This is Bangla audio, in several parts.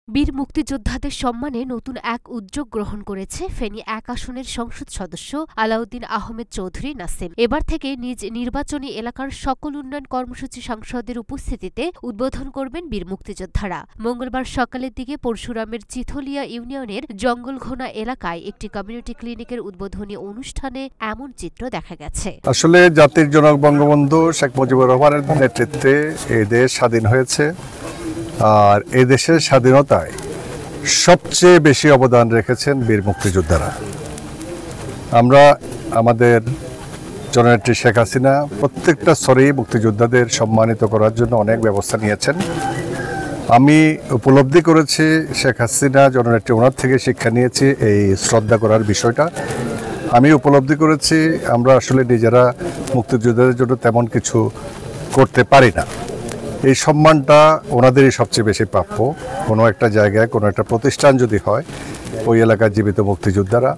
বীর মুক্তিযোদ্ধাদের সম্মানে নতুন এক উদ্যোগ গ্রহণ করেছে ফেনী ১ আসনের সংসদ সদস্য আলাউদ্দিন আহমেদ চৌধুরী নাসিম। এবার থেকে নিজ নির্বাচনী এলাকার সকল উন্নয়ন কর্মসূচি সাংসদের উপস্থিতিতে উদ্বোধন করবেন বীর মুক্তিযোদ্ধারা। মঙ্গলবার সকালের দিকে পরশুরামের চিথলিয়া ইউনিয়নের জঙ্গলঘোনা এলাকায় একটি কমিউনিটি ক্লিনিকের উদ্বোধনী অনুষ্ঠানে এমন চিত্র দেখা গেছে। আসলে জাতির জনক বঙ্গবন্ধু শেখ মুজিবুর রহমানের নেতৃত্বে এই দেশ স্বাধীন হয়েছে, আর এই দেশের স্বাধীনতায় সবচেয়ে বেশি অবদান রেখেছেন বীর মুক্তিযোদ্ধারা। আমরা আমাদের জননেত্রী শেখ হাসিনা প্রত্যেকটা স্তরেই মুক্তিযোদ্ধাদের সম্মানিত করার জন্য অনেক ব্যবস্থা নিয়েছেন। আমি উপলব্ধি করেছি শেখ হাসিনা জননেত্রী ওনার থেকে শিক্ষা নিয়েছি এই শ্রদ্ধা করার বিষয়টা। আমি উপলব্ধি করেছি আমরা আসলে নিজেরা মুক্তিযোদ্ধাদের জন্য তেমন কিছু করতে পারি না। এই সম্মানটা ওনাদেরই সবচেয়ে বেশি প্রাপ্য। কোনো একটা জায়গায় কোনো একটা প্রতিষ্ঠান যদি হয়, ওই এলাকার জীবিত মুক্তিযোদ্ধারা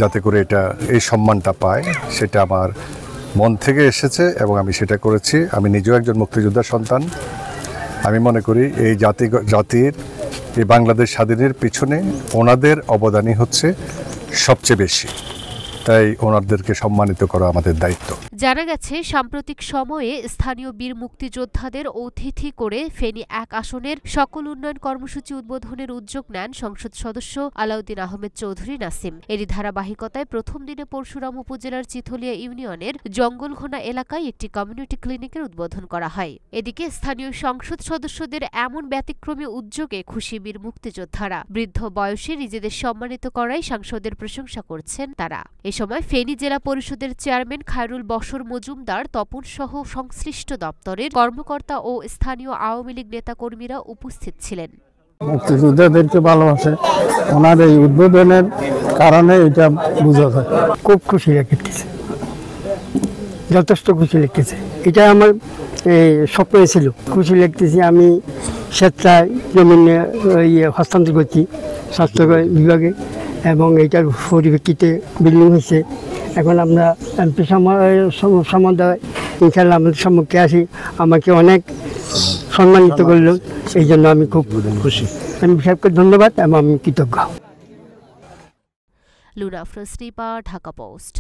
যাতে করে এই সম্মানটা পায়, সেটা আমার মন থেকে এসেছে এবং আমি সেটা করেছি। আমি নিজেও একজন মুক্তিযোদ্ধার সন্তান। আমি মনে করি এই জাতির এই বাংলাদেশ স্বাধীনের পিছনে ওনাদের অবদানই হচ্ছে সবচেয়ে বেশি, তাই ওনাদেরকে সম্মানিত করা আমাদের দায়িত্ব। জানা গেছে, সাম্প্রতিক সময়ে স্থানীয় বীর মুক্তিযোদ্ধাদের অতিথি করে ফেনী ১ আসনের সকল উন্নয়ন কর্মসূচি উদ্বোধনের উদ্যোগ নেন সংসদ সদস্য আলাউদ্দিন আহমেদ চৌধুরী নাসিম। এরই ধারাবাহিকতায় প্রথম দিনে পরশুরাম উপজেলার চিথলিয়া ইউনিয়নের জঙ্গলঘোনা এলাকায় একটি কমিউনিটি ক্লিনিকের উদ্বোধন করা হয়। এদিকে স্থানীয় সংসদ সদস্যদের এমন ব্যতিক্রমী উদ্যোগে খুশি বীর মুক্তিযোদ্ধারা। বৃদ্ধ বয়সে নিজেদের সম্মানিত করায় সাংসদের প্রশংসা করছেন তারা। এ সময় ফেনী জেলা পরিষদের চেয়ারম্যান খায়রুল বশর মজুমদার, তপন সহ সংশ্লিষ্ট দপ্তরের কর্মকর্তা ও স্থানীয় আওয়ামী লীগ নেতাকর্মীরা উপস্থিত ছিলেন। মুক্তিযোদ্ধাদেরকে ভালোবাসে, ওনার এই উদ্বোধনের কারণে এটা বোঝা যায়। খুব খুশি লাগতেছে, যথেষ্ট খুশি লাগতেছে। এটা আমার স্বপ্ন ছিল। খুশি লাগতেছে। আমি স্বেচ্ছায় জমি হস্তান্তর করছি স্বাস্থ্য বিভাগে এবং এইটার পরিপ্রেক্ষিতে বিল্ডিং হয়েছে। এখন আমরা এমপি সমুদায় ইনশাল্লাহ আমাদের সম্মুখে আসি, আমাকে অনেক সম্মানিত করল। এই জন্য আমি খুব খুশি। আমি সাহেবকে ধন্যবাদ এবং আমি কৃতজ্ঞ। Luna Afroz, Dhaka post.